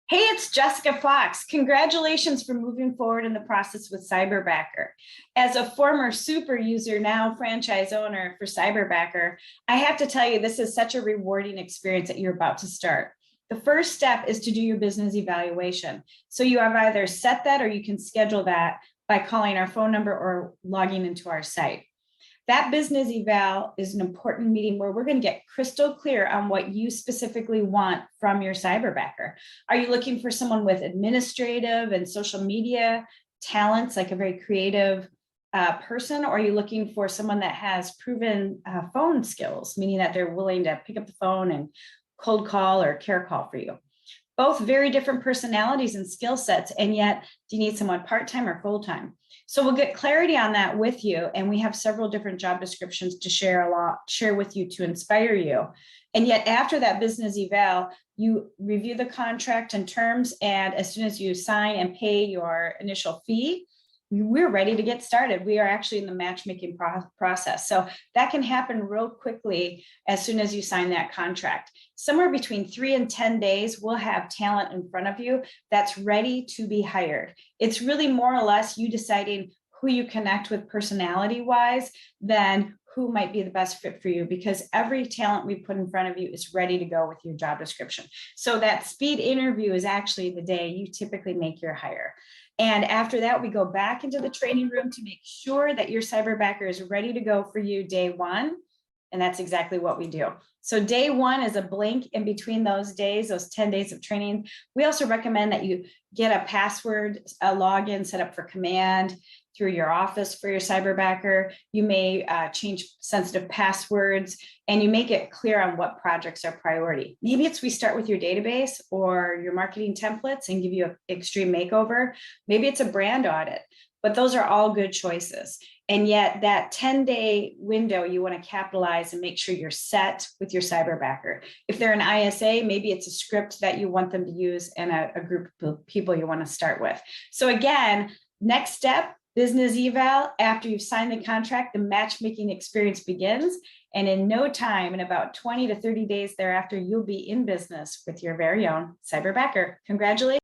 Hey, it's Jessica Fox. Congratulations for moving forward in the process with Cyberbacker. As a former super user, now franchise owner for Cyberbacker, I have to tell you, this is such a rewarding experience that you're about to start. The first step is to do your business evaluation. So you have either set that or you can schedule that by calling our phone number or logging into our site. That business eval is an important meeting where we're going to get crystal clear on what you specifically want from your cyberbacker. Are you looking for someone with administrative and social media talents, like a very creative person, or are you looking for someone that has proven phone skills, meaning that they're willing to pick up the phone and cold call or care call for you? Both very different personalities and skill sets, and yet do you need someone part-time or full-time? So we'll get clarity on that with you, and we have several different job descriptions to share with you to inspire you. And yet after that business eval, you review the contract and terms, and as soon as you sign and pay your initial fee, we're ready to get started. We are actually in the matchmaking process. So that can happen real quickly as soon as you sign that contract. Somewhere between 3 and 10 days, we'll have talent in front of you that's ready to be hired. It's really more or less you deciding who you connect with personality-wise than who might be the best fit for you, because every talent we put in front of you is ready to go with your job description. So that speed interview is actually the day you typically make your hire. And after that, we go back into the training room to make sure that your cyberbacker is ready to go for you day one. And that's exactly what we do. So day one is a blank in between those days, those 10 days of training. We also recommend that you get a password, a login set up for command through your office for your cyberbacker. You may change sensitive passwords, and you make it clear on what projects are priority. Maybe it's we start with your database or your marketing templates and give you an extreme makeover. Maybe it's a brand audit, but those are all good choices. And yet that 10-day window, you want to capitalize and make sure you're set with your cyberbacker. If they're an ISA, maybe it's a script that you want them to use and a group of people you want to start with. So again, next step, business eval. After you've signed the contract, the matchmaking experience begins. And in no time, in about 20 to 30 days thereafter, you'll be in business with your very own cyberbacker. Congratulations.